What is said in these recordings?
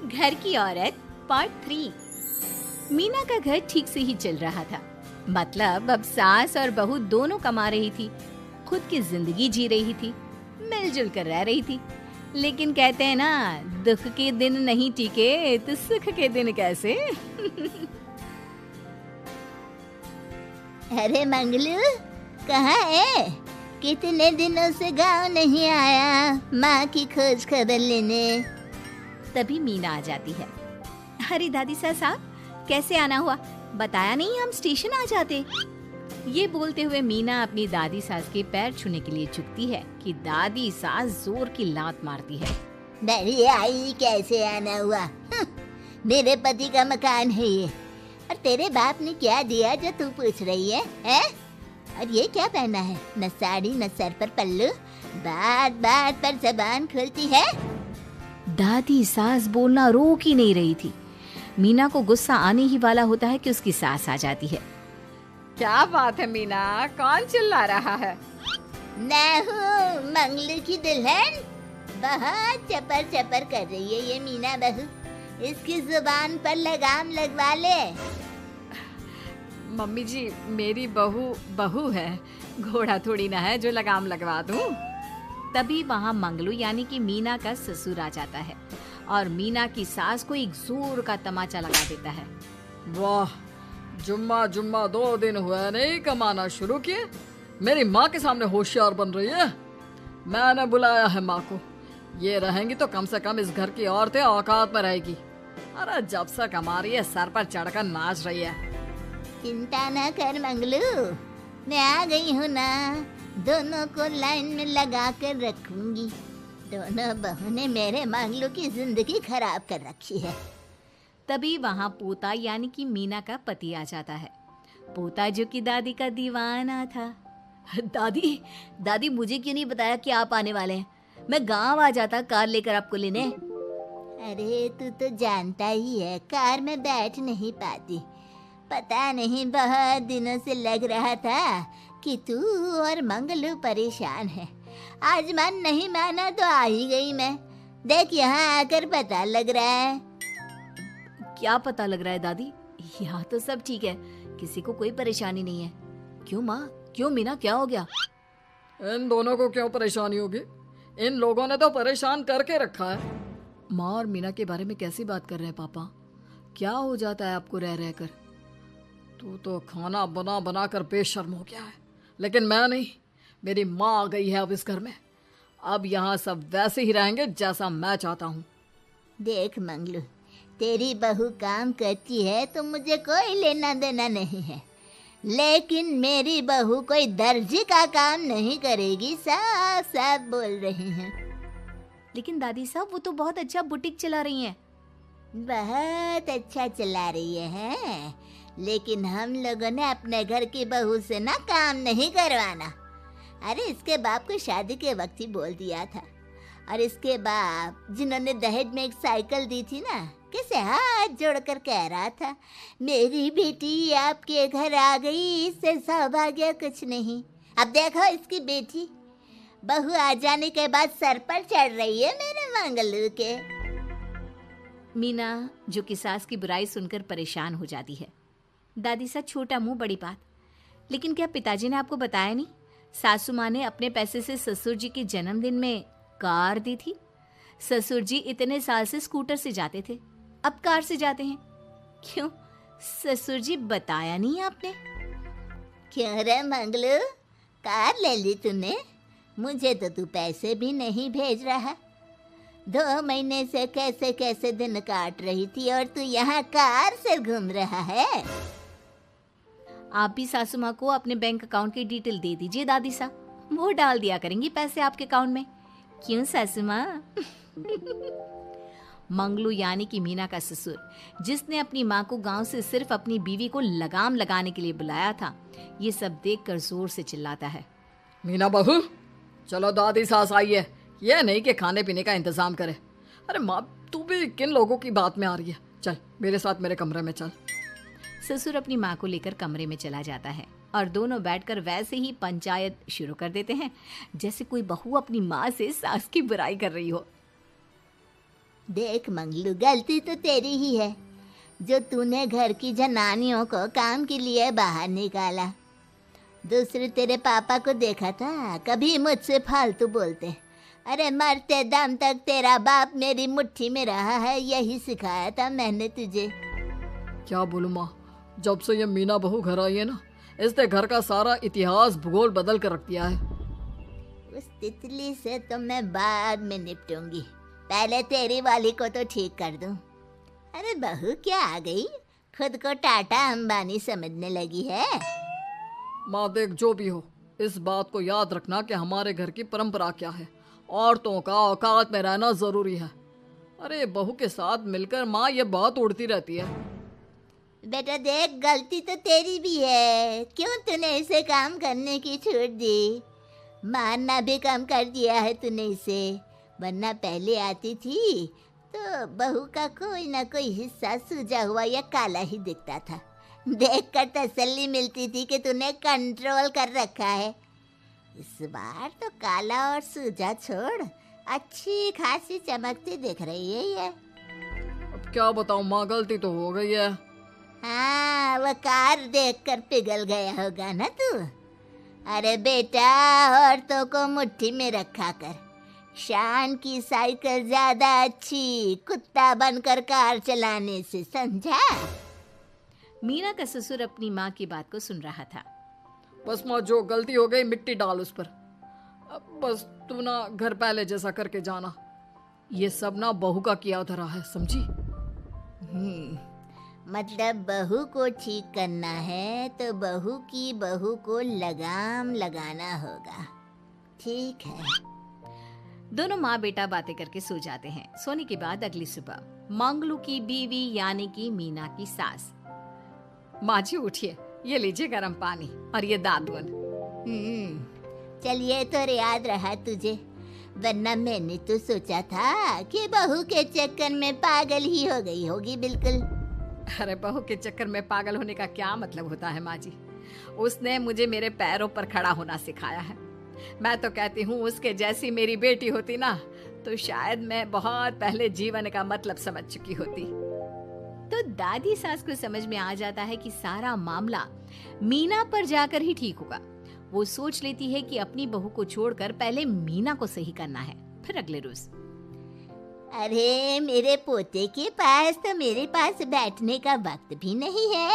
घर की औरत पार्ट 3। मीना का घर ठीक से ही चल रहा था। मतलब अब सास और बहू दोनों कमा रही थी, खुद की जिंदगी जी रही थी, मिलजुल कर रह रही थी। लेकिन कहते हैं ना, दुख के दिन नहीं टिके तो सुख के दिन कैसे। अरे मंगलू, कहाँ है? कितने दिनों से गांव नहीं आया माँ की खोज खबर लेने। तभी मीना आ जाती है। अरे दादी साहब, कैसे आना हुआ? बताया नहीं हम स्टेशन आ जाते। ये बोलते हुए मीना अपनी दादी सास के पैर छूने के लिए झुकती है कि दादी सास जोर की लात मारती है। बड़ी आई, कैसे आना हुआ? मेरे पति का मकान है ये। और तेरे बाप ने क्या दिया जो तू पूछ रही है, हैं? और ये क्या पहना है? न साड़ी न सर पर पल्लू, बात बात पर जबान खुलती है। दादी सास बोलना रोक ही नहीं रही थी। मीना को गुस्सा आने ही वाला होता है कि उसकी सास आ जाती है। क्या बात है मीना, कौन चिल्ला रहा है? मैं हूँ मंगलू की दुल्हन। बहुत चपर चपर कर रही है ये मीना बहू। इसकी जुबान पर लगाम लगवा ले। मम्मी जी, मेरी बहू है, घोड़ा थोड़ी ना है जो लगाम लगवा दूं। तभी वहाँ मंगलू यानी कि मीना का ससुर आ जाता है और मीना की सास को एक जोर का तमाचा लगा देता है। वाह, जुम्मा 2 दिन हुआ नहीं कमाना शुरू किए, मेरी माँ के सामने होशियार बन रही है। मैंने बुलाया है माँ को, ये रहेंगी तो कम से कम इस घर की औरतें औकात में रहेगी। अरे जब से कमा रही है सर पर चढ़कर नाच रही है। चिंता न कर मंगलू, मैं आ गई हूँ ना। दोनों को लाइन में लगा कर रखूंगी। दोनों बहू ने मेरे मंगलू की जिंदगी खराब कर रखी है। तभी वहाँ पोता यानी कि मीना का पति आ जाता है। पोता जो कि दादी का दीवाना था। दादी मुझे क्यों नहीं बताया कि आप आने वाले हैं? मैं गांव आ जाता कार लेकर आपको लेने। अरे तू तो जानता ही है, कार में बैठ नहीं पाती। पता नहीं, बहुत दिनों से लग रहा था कि तू और मंगलू परेशान है। आज मन नहीं माना तो आ ही गई मैं। देख, यहाँ आकर पता लग रहा है। क्या पता लग रहा है दादी? यहाँ तो सब ठीक है, किसी को कोई परेशानी नहीं है। क्यों माँ, क्यों मीना, क्या हो गया? इन दोनों को क्यों परेशानी होगी? इन लोगों ने तो परेशान करके रखा है। माँ और मीना के बारे में कैसी बात कर रहे हैं पापा? क्या हो जाता है आपको रह रहकर? तू तो खाना बना बना कर बेशर्म हो गया है, लेकिन मैं नहीं। मेरी माँ आ गई है अब इस घर में। अब यहाँ सब वैसे ही रहेंगे जैसा मैं चाहता हूँ। देख मंगलू, तेरी बहू काम करती है तो मुझे कोई लेना देना नहीं है, लेकिन मेरी बहू कोई दर्जी का काम नहीं करेगी। साफ साफ बोल रही हैं। लेकिन दादी साहब, वो तो बहुत अच्छा बुटीक चला रही हैं। बहुत अच्छा चला रही है, लेकिन हम लोगों ने अपने घर की बहू से ना काम नहीं करवाना। अरे इसके बाप को शादी के वक्त ही बोल दिया था। और इसके बाप जिन्होंने दहेज में एक साइकिल दी थी ना, कैसे हाथ जोड़कर कह रहा था, मेरी बेटी आपके घर आ गई, इससे सौभाग्य कुछ नहीं। अब देखो इसकी बेटी, बहू आ जाने के बाद सर पर चढ़ रही है मेरे मंगलू के। मीना जो कि सास की बुराई सुनकर परेशान हो जाती है। दादी सा छोटा मुंह बड़ी बात। लेकिन क्या पिताजी ने आपको बताया नहीं? सासू माँ ने अपने पैसे से ससुर जी के जन्मदिन में कार दी थी। ससुर जी इतने साल से स्कूटर से जाते थे, अब कार से जाते हैं। क्यों ससुर जी, बताया नहीं आपने? क्यों रे मंगलू, कार ले ली तूने? मुझे तो तू पैसे भी नहीं भेज रहा। 2 महीने से कैसे कैसे दिन काट रही थी और तू यहाँ कार से घूम रहा है। आप भी सासू माँ को अपने बैंक अकाउंट की डिटेल दे दीजिए दादी सा, वो डाल दिया करेंगी पैसे आपके अकाउंट में। क्यों सासू माँ? मंगलू यानी कि मीना का ससुर, जिसने अपनी माँ को गांव से सिर्फ अपनी बीवी को लगाम लगाने के लिए बुलाया था, ये सब देखकर जोर से चिल्लाता है। मीना बहू, चलो दादी सास आई है, यह नहीं कि खाने पीने का इंतजाम करे। अरे माँ, तू भी किन लोगों की बात में आ रही है? चल मेरे साथ मेरे कमरे में चल। ससुर अपनी माँ को लेकर कमरे में चला जाता है और दोनों बैठकर वैसे ही पंचायत शुरू कर देते हैं जैसे कोई बहू अपनी माँ से सास की बुराई कर रही हो। देख मंगलू, गलती तो तेरी ही है जो तूने घर की जनानियों को काम के लिए बाहर निकाला। दूसरे तेरे पापा को देखा था, कभी मुझसे फालतू बोलते। अरे मरते दम तक तेरा बाप मेरी मुट्ठी में रहा है, यही सिखाया था मैंने तुझे। क्या बोलूं माँ, जब से ये मीना बहू घर आई है ना, इसने घर का सारा इतिहास भूगोल बदल कर रख दिया है। उस तितली से तो मैं बाद में निपटूंगी, पहले तेरी वाली को तो ठीक कर दूं। अरे बहू क्या आ गई, खुद को टाटा अंबानी समझने लगी है। माँ देख, जो भी हो, इस बात को याद रखना कि हमारे घर की परंपरा क्या है। औरतों का औकात में रहना जरूरी है। अरे बहू के साथ मिलकर माँ ये बात उड़ती रहती है। बेटा देख, गलती तो तेरी भी है, क्यों तूने इसे काम करने की छूट दी। मारना भी कम कर दिया है तूने इसे, वरना पहले आती थी तो बहू का कोई ना कोई हिस्सा सूजा हुआ या काला ही दिखता था। देखकर तसल्ली मिलती थी कि तूने कंट्रोल कर रखा है। इस बार तो काला और सूजा छोड़, अच्छी खासी चमकती दिख रही है ये। अब क्या बताऊं माँ, गलती तो हो गई है। हाँ, वो कार देखकर पिघल गया होगा ना तू। अरे बेटा, औरतों को मुट्ठी में रखा कर। शान की साइकिल ज्यादा अच्छी कुत्ता बनकर कार चलाने से, समझा। मीना का ससुर अपनी माँ की बात को सुन रहा था। बस माँ, जो गलती हो गई मिट्टी डाल उस पर। अब बस तू ना घर पहले जैसा करके जाना। ये सब ना बहू का किया धरा है, समझी। मतलब बहू को ठीक करना है तो बहू की बहू को लगाम लगाना होगा, ठीक है। दोनों माँ बेटा बातें करके सो जाते हैं। सोने के बाद अगली सुबह मंगलू की बीवी यानी कि मीना की सास, माँ जी उठिए, ये लीजिए गर्म पानी और ये दादुन। चलिए तो याद रहा तुझे, वरना मैंने तो सोचा था कि बहू के चक्कर में पागल ही हो गई होगी बिल्कुल। अरे बहू के चक्कर में पागल होने का क्या मतलब होता है माँ जी। उसने मुझे मेरे पैरों पर खड़ा होना सिखाया है। मैं तो कहती हूँ उसके जैसी मेरी बेटी होती ना तो शायद मैं बहुत पहले जीवन का मतलब समझ चुकी होती। तो दादी सास को समझ में आ जाता है कि सारा मामला मीना पर जाकर ही ठीक होगा। वो सोच लेती है कि अपनी बहू को छोड़कर पहले मीना को सही करना है। फिर अगले रोज, अरे मेरे पोते के पास तो मेरे पास बैठने का वक्त भी नहीं है?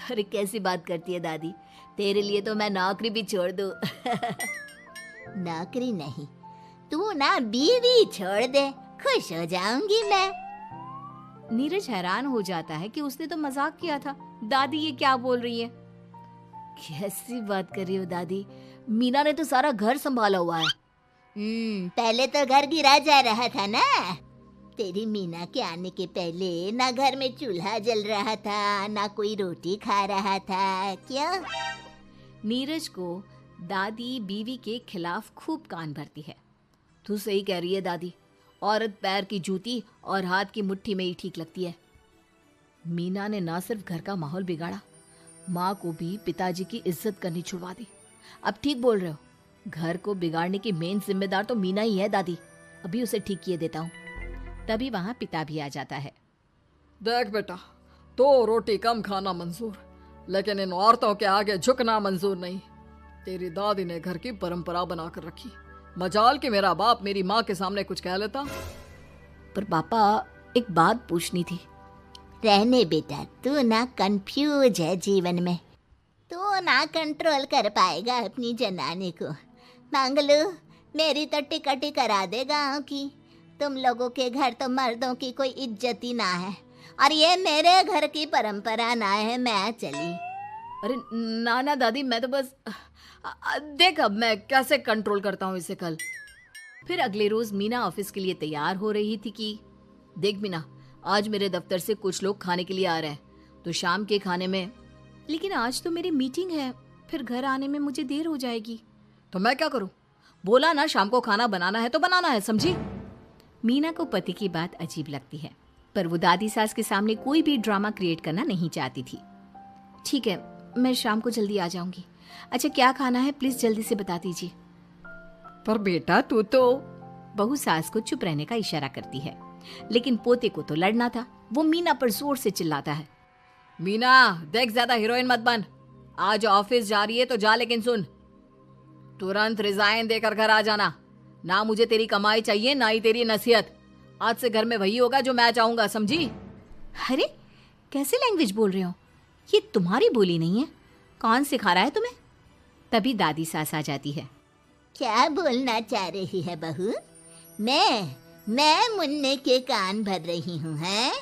अरे कैसी बात करती है दादी, तेरे लिए तो मैं नौकरी भी छोड़ दूं। नौकरी नहीं, तू ना बीवी छोड़ दे, खुश हो जाऊंगी मैं। नीरज हैरान हो जाता है कि उसने तो मजाक किया था। दादी ये क्या बोल रही है? कैसी बात कर रही हो दादी, मीना ने तो सारा घर संभाला हुआ है। पहले तो घर गिरा जा रहा था ना। तेरी मीना के आने के पहले ना घर में चूल्हा जल रहा था, ना कोई रोटी खा रहा था, क्यों? नीरज को दादी बीवी के खिलाफ खूब कान भरती है। तू सही कह रही है दादी, औरत पैर की जूती और हाथ की मुट्ठी में ही ठीक लगती है। मीना ने ना सिर्फ घर का माहौल बिगाड़ा, माँ को भी पिताजी की इज्जत करनी छुड़वा दी। अब ठीक बोल रहे हो, घर को बिगाड़ने की मेन जिम्मेदार तो मीना ही है दादी। अभी उसे ठीक किए देता हूँ। तभी वहाँ पिता भी आ जाता है। देख बेटा, तो रोटी कम खाना मंजूर, लेकिन इन औरतों के आगे झुकना मंजूर नहीं। तेरी दादी ने घर की परंपरा बनाकर रखी, मजाल कि मेरा बाप मेरी माँ के सामने कुछ कह लेता। पर पापा एक बात पूछनी थी। रहने बेटा, तू ना कंफ्यूज है जीवन में, तू ना कंट्रोल कर पाएगा अपनी जनानी को। मंगलू, मेरी तो टिकट ही करा दे गाँव की। तुम लोगों के घर तो मर्दों की कोई इज्जत ही ना है, और ये मेरे घर की परंपरा ना है, मैं चली। अरे ना ना दादी, मैं तो बस देख अब मैं कैसे कंट्रोल करता हूँ इसे कल। फिर अगले रोज मीना ऑफिस के लिए तैयार हो रही थी कि देख मीना, आज मेरे दफ्तर से कुछ लोग खाने के लिए आ रहे हैं, तो शाम के खाने में। लेकिन आज तो मेरी मीटिंग है, फिर घर आने में मुझे देर हो जाएगी। तो मैं क्या करूं? बोला ना शाम को खाना बनाना है तो बनाना है, समझी। मीना को पति की बात अजीब लगती है, पर वो दादी सास के सामने कोई भी ड्रामा क्रिएट करना नहीं चाहती थी। ठीक है, मैं शाम को जल्दी आ जाऊंगी। अच्छा क्या खाना है प्लीज जल्दी से बता दीजिए। पर बेटा तू तो। बहू सास को चुप रहने का इशारा करती है, लेकिन पोते को तो लड़ना था। वो मीना पर जोर से चिल्लाता है, मीना देख, ज्यादा हीरोइन मत बन। आज ऑफिस जा रही है तो जा, लेकिन सुन, तुरंत रिजाइन देकर घर आ जाना। ना मुझे तेरी कमाई चाहिए, ना ही तेरी नसीहत। आज से घर में वही होगा जो मैं चाहूंगा, समझी? अरे कैसे लैंग्वेज बोल रहे हो? ये तुम्हारी बोली नहीं है। कौन सिखा रहा है तुम्हें? तभी दादी सास आ जाती है। क्या बोलना चाह रही है बहू? मैं मुन्ने के कान भर रही हूँ, हैं?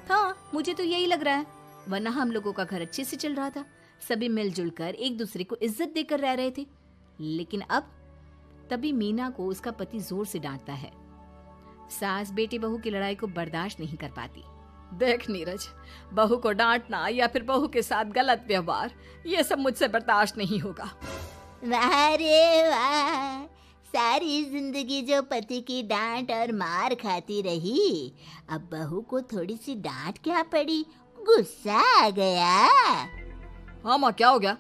हाँ, मुझे तो यही लग रहा है, वरना हम लोगों का घर अच्छे से चल रहा था। सभी मिलजुल कर एक दूसरे को इज्जत देकर रह रहे थे। लेकिन अब तभी मीना को उसका पति जोर से डांटता है। सास बेटी बहू की लड़ाई को बर्दाश्त नहीं कर पाती। देख नीरज, बहू को डांटना या फिर बहू के साथ गलत व्यवहार, ये सब मुझसे बर्दाश्त नहीं होगा। वाह रे वाह, सारी जिंदगी जो पति की डांट और मार खाती रही, अब बहू को थोड़ी सी डांट क्या पड़ी, गुस्सा आ गया। हाँ माँ, क्या हो गया?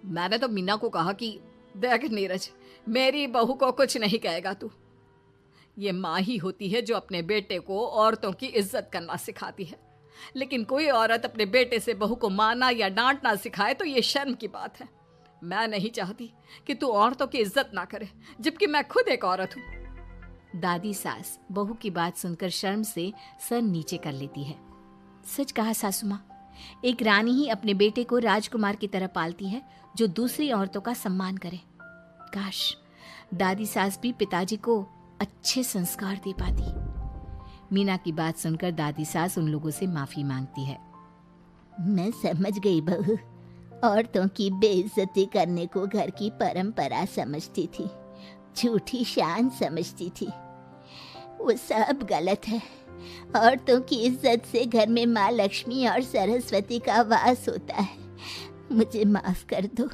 मैंने तो मीना को कहा कि देख नीरज, मेरी बहू को कुछ नहीं कहेगा तू। ये माँ ही होती है जो अपने बेटे को औरतों की इज्जत करना सिखाती है, लेकिन कोई औरत अपने बेटे से बहू को मारना या डांटना सिखाए तो ये शर्म की बात है। मैं नहीं चाहती कि तू औरतों की इज्जत ना करे, जबकि मैं खुद एक औरत हूँ। दादी सास बहू की बात सुनकर शर्म से सर नीचे कर लेती है। सच कहा सासू माँ, एक रानी ही अपने बेटे को राजकुमार की तरह पालती है, जो दूसरी औरतों का सम्मान करे। काश दादी सास भी पिताजी को अच्छे संस्कार दे पाती। मीना की बात सुनकर दादी सास उन लोगों से माफी मांगती है। मैं समझ गई बहू, औरतों की बेइज्जती करने को घर की परंपरा समझती थी, झूठी शान समझती थी। वो सब गलत है। औरतों की इज्जत से घर में माँ लक्ष्मी और सरस्वती का वास होता है। मुझे माफ कर दो।